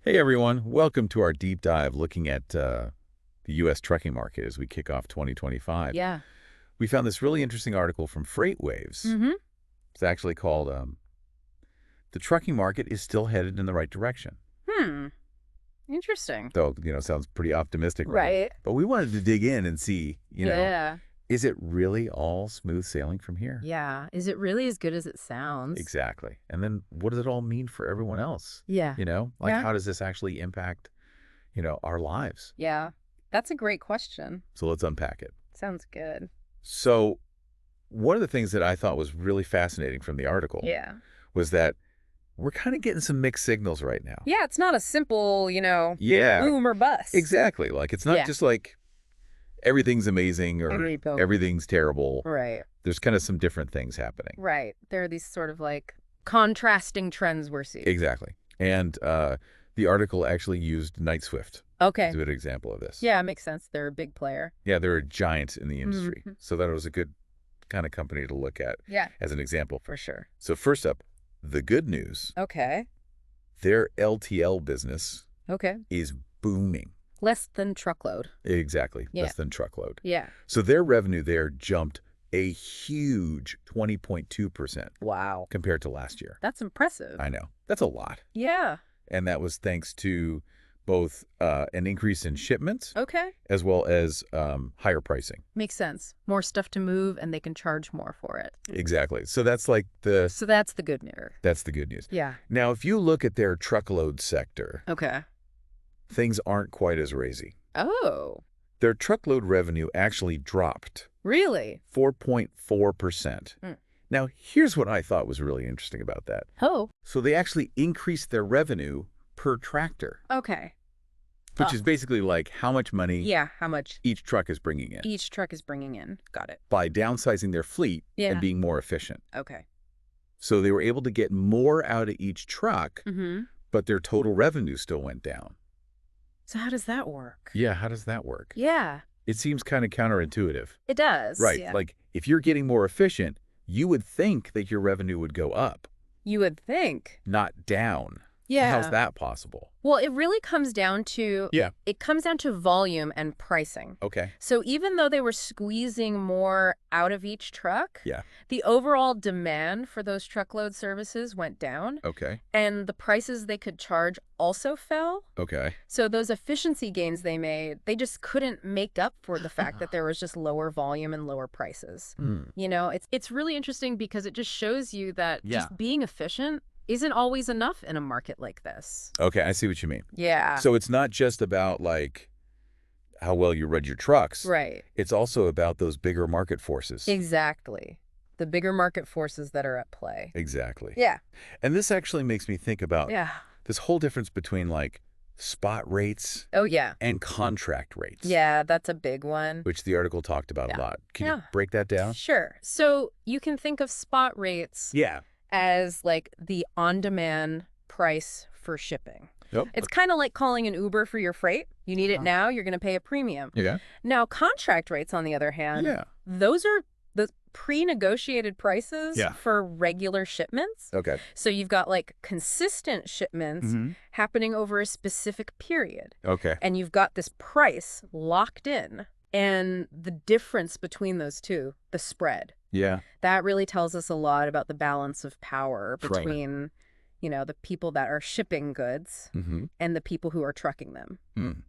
Hey everyone, welcome to our deep dive looking at the U.S. trucking market as we kick off 2025. Yeah. We found this really interesting article from FreightWaves. Mm-hmm. It's actually called "The Trucking Market is Still Headed in the Right Direction." Interesting. Though, sounds pretty optimistic, right? Right. But we wanted to dig in and see, Yeah. is it really all smooth sailing from here? Yeah. Is it really as good as it sounds? Exactly. And then what does it all mean for everyone else? Yeah. Yeah. How does this actually impact, our lives? Yeah. That's a great question. So let's unpack it. Sounds good. So one of the things that I thought was really fascinating from the article Yeah. was that we're kind of getting some mixed signals right now. Yeah, it's not a simple, Yeah, boom or bust. exactly. Like, it's not Yeah. just like everything's amazing or Every boom. everything's terrible. Right. There's kind of some different things happening. Right. There are these sort of like contrasting trends we're seeing. Exactly. And the article actually used Night Swift Okay. as a good example of this. Yeah, it makes sense. They're a big player. Yeah, they're a giant in the industry. Mhm. So that was a good kind of company to look at Yeah. as an example. For sure. So first up, the good news, Okay. their LTL business Okay. is booming. Less than truckload. Exactly. Yeah. Less than truckload. Yeah. So their revenue there jumped a huge 20.2% Wow. compared to last year. That's impressive. I know. That's a lot. Yeah. And that was thanks to both an increase in shipments Okay. as well as higher pricing. Makes sense. More stuff to move and they can charge more for it. Exactly. So that's like So that's the good news. that's the good news. Yeah. Now, if you look at their truckload sector, Okay. things aren't quite as rosy. Oh, Their truckload revenue actually dropped really? 4.4%. Mm. Now, here's what I thought was really interesting about that. Oh, So they actually increased their revenue per tractor, okay. which is basically like how much money Yeah, how much each truck is bringing in each truck is bringing in. Got it. by downsizing their fleet Yeah. and being more efficient. Okay. So they were able to get more out of each truck, Mm-hmm. but their total revenue still went down. So how does that work? Yeah, how does that work? Yeah, It seems kind of counterintuitive. it does. Right. Yeah. Like, if you're getting more efficient, you would think that your revenue would go up, You would think. not down. Yeah. How's that possible? Well, it really comes down to it comes down to volume and pricing. Okay. So even though they were squeezing more out of each truck, Yeah. the overall demand for those truckload services went down. Okay. And the prices they could charge also fell. Okay. So those efficiency gains they made, they just couldn't make up for the fact that there was just lower volume and lower prices. It's really interesting because it just shows you that just being efficient isn't always enough in a market like this. Okay, I see what you mean. Yeah. So it's not just about, like, how well you run your trucks. Right. It's also about those bigger market forces. Exactly. The bigger market forces that are at play. Exactly. Yeah. And this actually makes me think about this whole difference between, like, spot rates Oh, yeah. and contract rates. Yeah, that's a big one. Which the article talked about a lot. Can you break that down? Sure. So you can think of spot rates Yeah. as like the on-demand price for shipping. Yep. It's kind of like calling an Uber for your freight. You need it now, you're going to pay a premium. Yeah. Now, contract rates, on the other hand, those are the pre-negotiated prices for regular shipments. Okay. So you've got like consistent shipments happening over a specific period. Okay. And you've got this price locked in. And the difference between those two, the spread, Yeah. that really tells us a lot about the balance of power Right. between, the people that are shipping goods Mm-hmm. and the people who are trucking them.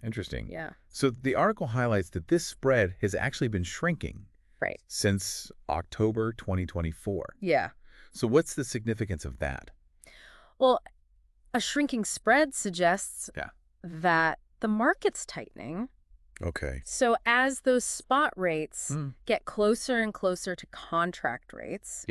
Interesting. Yeah. So the article highlights that this spread has actually been shrinking Right. since October 2024. Yeah. So what's the significance of that? Well, a shrinking spread suggests that the market's tightening. Okay. So as those spot rates get closer and closer to contract rates,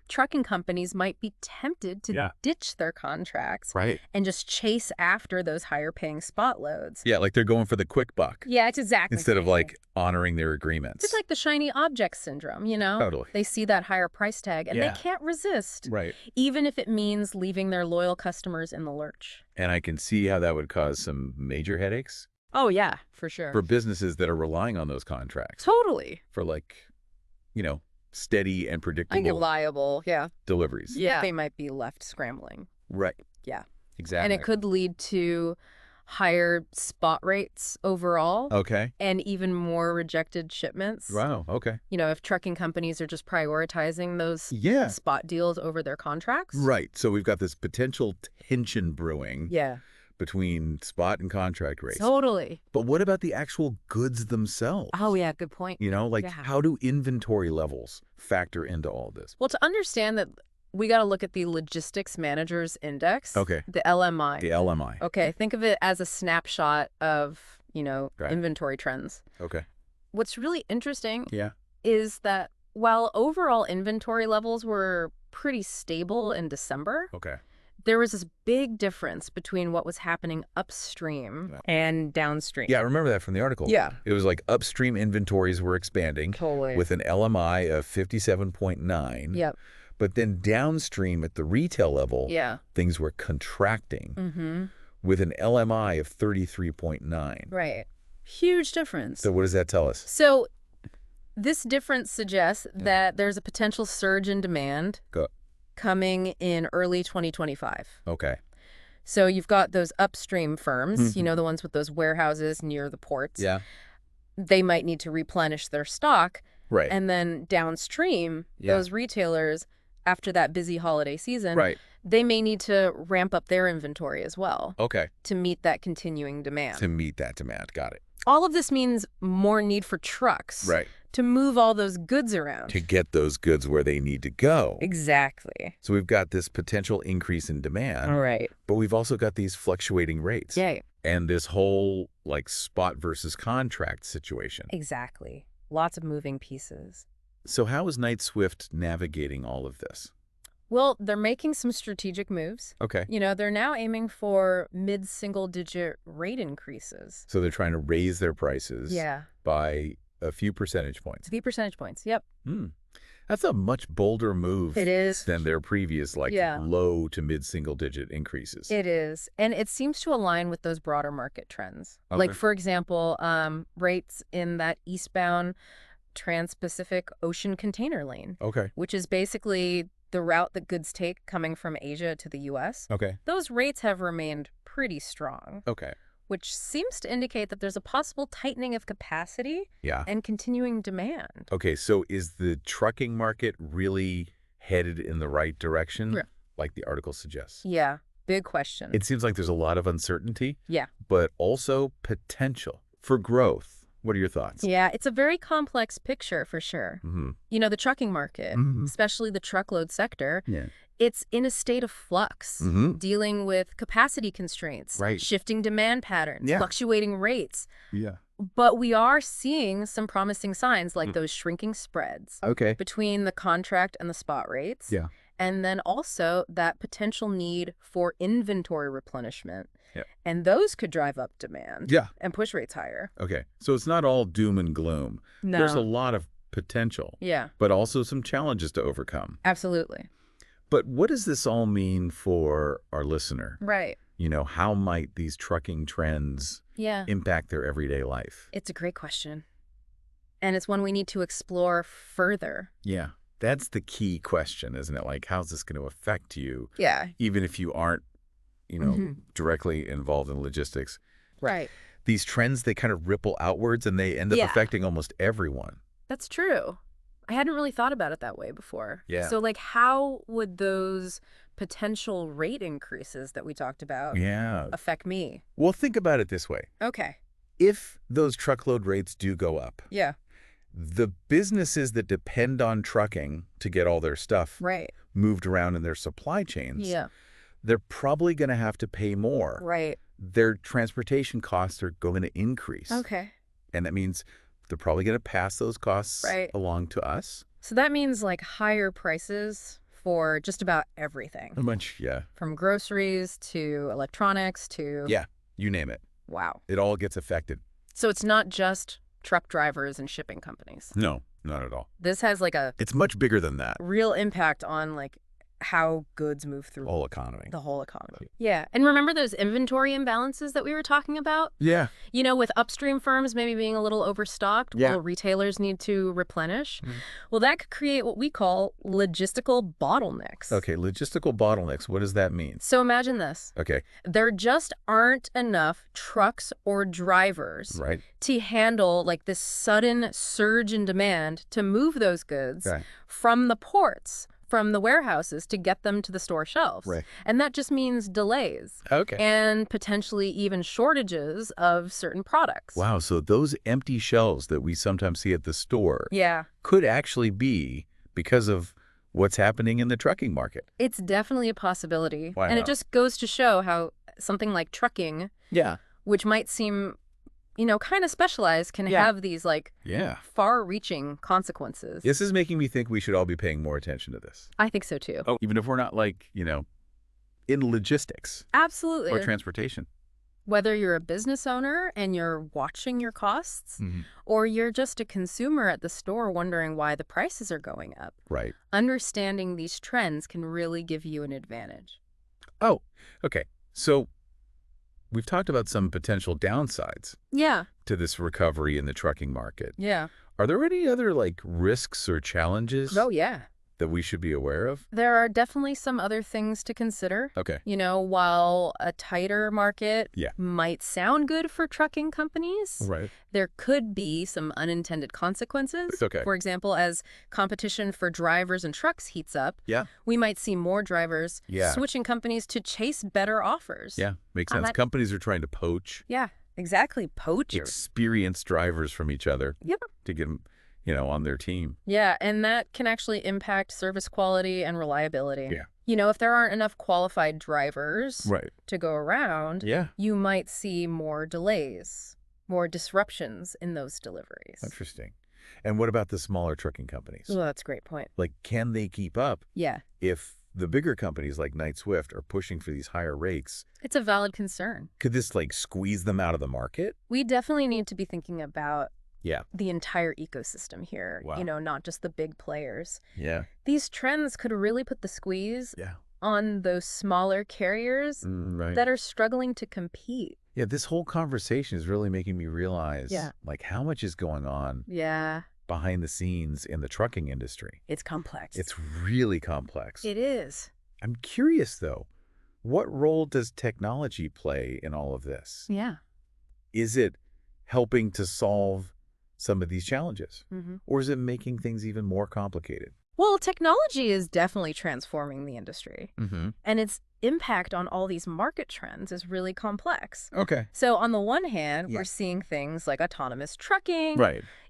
trucking companies might be tempted to ditch their contracts and just chase after those higher paying spot loads. Yeah, like they're going for the quick buck. Yeah, it's exactly. Instead of like honoring their agreements. It's like the shiny object syndrome, Totally. They see that higher price tag and they can't resist. Right. Even if it means leaving their loyal customers in the lurch. And I can see how that would cause some major headaches Oh, yeah, for sure. for businesses that are relying on those contracts Totally. for, like, steady and I predictable get liable. Yeah. deliveries. Yeah. They might be left scrambling. Right. Yeah. Exactly. And it could lead to higher spot rates overall. Okay. And even more rejected shipments. Wow. Okay. If trucking companies are just prioritizing those Yeah. spot deals over their contracts. Right. So we've got this potential tension brewing Yeah. between spot and contract rates. Totally. But what about the actual goods themselves? Oh, yeah, good point. How do inventory levels factor into all this? Well, to understand that, we got to look at the Logistics Managers Index. Okay. The LMI. The LMI. Okay, think of it as a snapshot of, Right. inventory trends. Okay. What's really interesting Yeah. is that while overall inventory levels were pretty stable in December, Okay. there was this big difference between what was happening upstream and downstream. Yeah, I remember that from the article. Yeah. It was like upstream inventories were expanding Totally. with an LMI of 57.9. Yep. But then downstream at the retail level, Yeah. things were contracting Mm-hmm. with an LMI of 33.9. Right. Huge difference. So what does that tell us? So this difference suggests that there's a potential surge in demand coming in early 2025. Okay. So you've got those upstream firms, the ones with those warehouses near the ports. Yeah. They might need to replenish their stock. Right. And then downstream, those retailers, after that busy holiday season, they may need to ramp up their inventory as well. Okay. To meet that continuing demand. To meet that demand. Got it. All of this means more need for trucks. Right. To move all those goods around. To get those goods where they need to go. Exactly. So we've got this potential increase in demand. All right. But we've also got these fluctuating rates. Yay. And this whole spot versus contract situation. Exactly. Lots of moving pieces. So how is Knight Swift navigating all of this? Well, they're making some strategic moves. Okay. They're now aiming for mid-single-digit rate increases. So they're trying to raise their prices by a few percentage points. A few percentage points, yep. That's a much bolder move It is. than their previous low to mid-single-digit increases. It is. And it seems to align with those broader market trends. Okay. Like, for example, rates in that eastbound Trans-Pacific Ocean container lane. Okay. Which is basically the route that goods take coming from Asia to the U.S. Okay. Those rates have remained pretty strong. Okay. Which seems to indicate that there's a possible tightening of capacity and continuing demand. Okay, so is the trucking market really headed in the right direction, like the article suggests? Yeah, big question. It seems like there's a lot of uncertainty, yeah, but also potential for growth. What are your thoughts? Yeah, it's a very complex picture for sure. The trucking market, especially the truckload sector, it's in a state of flux, dealing with capacity constraints, shifting demand patterns, fluctuating rates. But we are seeing some promising signs like those shrinking spreads between the contract and the spot rates. And then also that potential need for inventory replenishment. And those could drive up demand and push rates higher. Okay. So it's not all doom and gloom. No. There's a lot of potential. But also some challenges to overcome. Absolutely. But what does this all mean for our listener? Right. How might these trucking trends impact their everyday life? It's a great question. And it's one we need to explore further. Yeah. That's the key question, isn't it? Like, how's this going to affect you? Even if you aren't, directly involved in logistics. Right. These trends, they kind of ripple outwards and they end up affecting almost everyone. That's true. I hadn't really thought about it that way before. So, how would those potential rate increases that we talked about affect me? Well, think about it this way. Okay. If those truckload rates do go up, the businesses that depend on trucking to get all their stuff moved around in their supply chains, they're probably going to have to pay more. Their transportation costs are going to increase. Okay. And that means they're probably going to pass those costs along to us. So that means like higher prices for just about everything. A bunch, From groceries to electronics to... Yeah, you name it. Wow. It all gets affected. So it's not just truck drivers and shipping companies. No, not at all. This has like a... It's much bigger than that. Real impact on like how goods move through whole economy. the whole economy. Yeah. And remember those inventory imbalances that we were talking about? Yeah. You know, with upstream firms maybe being a little overstocked, while retailers need to replenish. Well, that could create what we call logistical bottlenecks. Okay, logistical bottlenecks. What does that mean? So imagine this. Okay. There just aren't enough trucks or drivers to handle like this sudden surge in demand to move those goods from the ports, from the warehouses, to get them to the store shelves. Right. And that just means delays. Okay. And potentially even shortages of certain products. Wow, so those empty shelves that we sometimes see at the store could actually be because of what's happening in the trucking market. It's definitely a possibility. Wow. And it just goes to show how something like trucking, which might seem, you know, kind of specialized, can have these like far-reaching consequences. This is making me think we should all be paying more attention to this. I think so too. Oh, even if we're not like, you know, in logistics. Absolutely. Or transportation. Whether you're a business owner and you're watching your costs, or you're just a consumer at the store wondering why the prices are going up. Right. Understanding these trends can really give you an advantage. Oh, okay. So we've talked about some potential downsides to this recovery in the trucking market. Yeah. Are there any other, like, risks or challenges that we should be aware of? There are definitely some other things to consider. Okay. You know, while a tighter market might sound good for trucking companies, there could be some unintended consequences. Okay. For example, as competition for drivers and trucks heats up, we might see more drivers switching companies to chase better offers. Yeah, makes sense. Companies are trying to poach. Yeah, exactly. Poach. Experienced drivers from each other to get them, you know, on their team. Yeah, and that can actually impact service quality and reliability. Yeah. You know, if there aren't enough qualified drivers to go around, you might see more delays, more disruptions in those deliveries. Interesting. And what about the smaller trucking companies? Well, that's a great point. Like, can they keep up? Yeah. If the bigger companies like Knight-Swift are pushing for these higher rates? It's a valid concern. Could this, like, squeeze them out of the market? We definitely need to be thinking about the entire ecosystem here, you know, not just the big players. Yeah. These trends could really put the squeeze on those smaller carriers that are struggling to compete. Yeah, this whole conversation is really making me realize, like, how much is going on behind the scenes in the trucking industry. It's complex. It's really complex. It is. I'm curious, though, what role does technology play in all of this? Yeah. Is it helping to solve some of these challenges? Or is it making things even more complicated? Well, technology is definitely transforming the industry. And its impact on all these market trends is really complex. Okay. So on the one hand, we're seeing things like autonomous trucking,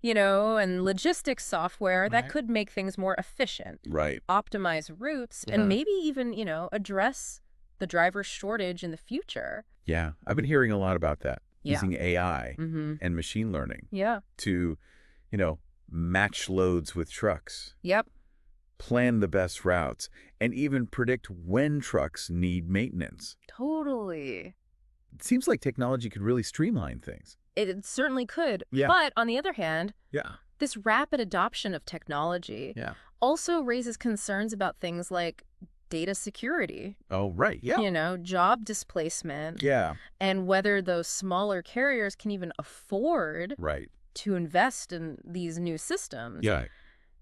you know, and logistics software that could make things more efficient, optimize routes, and maybe even, you know, address the driver shortage in the future. Yeah, I've been hearing a lot about that. Using AI and machine learning to, you know, match loads with trucks. Yep. Plan the best routes, and even predict when trucks need maintenance. Totally. It seems like technology could really streamline things. It certainly could. Yeah. But on the other hand, this rapid adoption of technology also raises concerns about things like data security. Oh, right. Yeah. You know, job displacement. Yeah. And whether those smaller carriers can even afford to invest in these new systems. Yeah.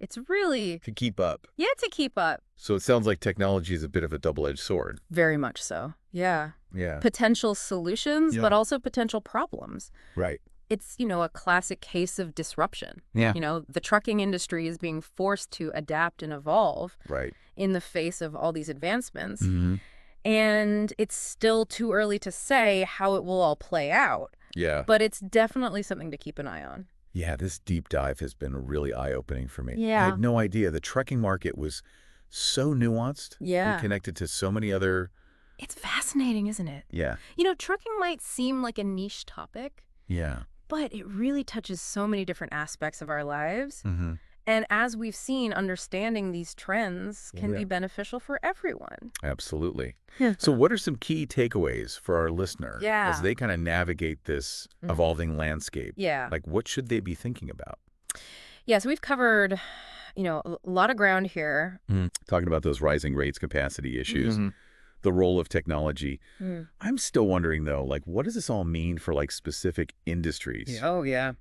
It's really... To keep up. Yeah, to keep up. So it sounds like technology is a bit of a double-edged sword. Very much so. Yeah. Yeah. Potential solutions, but also potential problems. Right. It's, you know, a classic case of disruption. Yeah. You know, the trucking industry is being forced to adapt and evolve in the face of all these advancements. And it's still too early to say how it will all play out. Yeah. But it's definitely something to keep an eye on. Yeah, this deep dive has been really eye-opening for me. Yeah. I had no idea. The trucking market was so nuanced and connected to so many other... It's fascinating, isn't it? Yeah. You know, trucking might seem like a niche topic. Yeah. But it really touches so many different aspects of our lives. And as we've seen, understanding these trends can be beneficial for everyone. Absolutely. So what are some key takeaways for our listener as they kind of navigate this evolving landscape? Yeah. Like, what should they be thinking about? Yeah, so we've covered a lot of ground here. Talking about those rising rates, capacity issues, the role of technology. I'm still wondering, though, like, what does this all mean for, like, specific industries? Oh, yeah.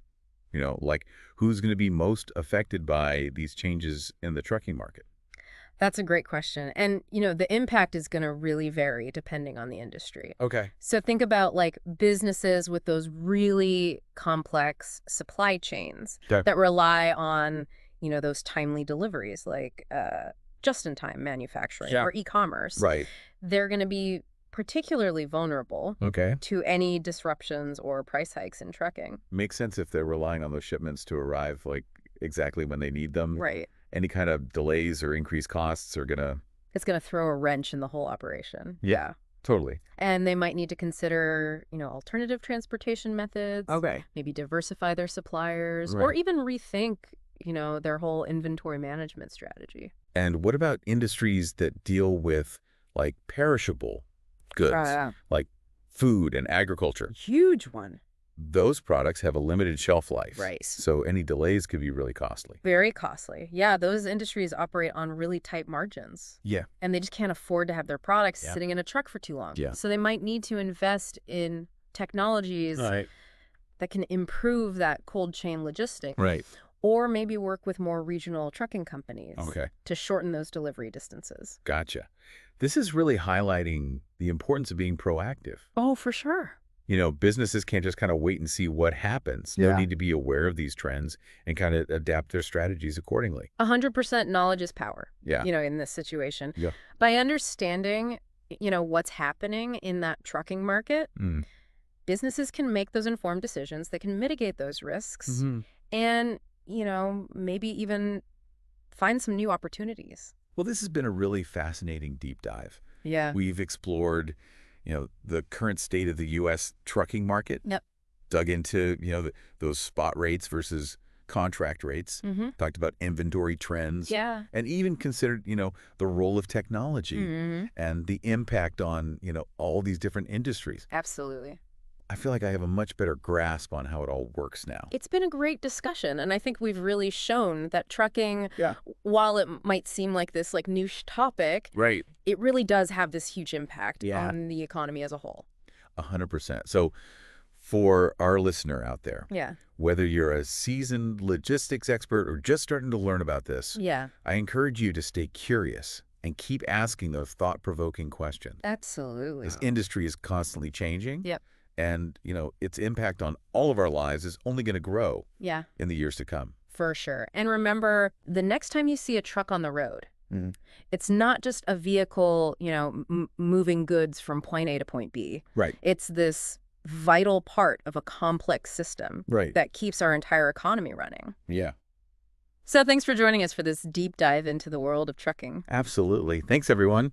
Like, who's going to be most affected by these changes in the trucking market? That's a great question. And, the impact is going to really vary depending on the industry. Okay. So think about like businesses with those really complex supply chains that rely on, those timely deliveries like just-in-time manufacturing or e-commerce. Right. They're going to be particularly vulnerable to any disruptions or price hikes in trucking. Makes sense if they're relying on those shipments to arrive like exactly when they need them. Right. Any kind of delays or increased costs are It's going to throw a wrench in the whole operation. Yeah, totally. And they might need to consider, alternative transportation methods. Maybe diversify their suppliers or even rethink, their whole inventory management strategy. And what about industries that deal with like perishable goods, like food and agriculture? Huge one. Those products have a limited shelf life. Right. So any delays could be really costly. Very costly. Yeah, those industries operate on really tight margins. Yeah. And they just can't afford to have their products sitting in a truck for too long. Yeah. So they might need to invest in technologies that can improve that cold chain logistics. Right. Or maybe work with more regional trucking companies Okay. to shorten those delivery distances. Gotcha. This is really highlighting the importance of being proactive. Oh, for sure. Businesses can't just kind of wait and see what happens. They need to be aware of these trends and kind of adapt their strategies accordingly. 100% knowledge is power, Yeah. In this situation. Yeah. By understanding, what's happening in that trucking market, businesses can make those informed decisions. They can mitigate those risks and, maybe even find some new opportunities. Well, this has been a really fascinating deep dive. Yeah. We've explored the current state of the U.S. trucking market. Yep. Dug into, those spot rates versus contract rates. Talked about inventory trends. Yeah. And even considered, the role of technology and the impact on, all these different industries. Absolutely. I feel like I have a much better grasp on how it all works now. It's been a great discussion, and I think we've really shown that trucking, while it might seem like this like niche topic, it really does have this huge impact on the economy as a whole. 100%. So for our listener out there, whether you're a seasoned logistics expert or just starting to learn about this, I encourage you to stay curious and keep asking those thought-provoking questions. Absolutely. This industry is constantly changing. Yep. And, its impact on all of our lives is only going to grow in the years to come. For sure. And remember, the next time you see a truck on the road, it's not just a vehicle, moving goods from point A to point B. Right. It's this vital part of a complex system that keeps our entire economy running. Yeah. So thanks for joining us for this deep dive into the world of trucking. Absolutely. Thanks, everyone.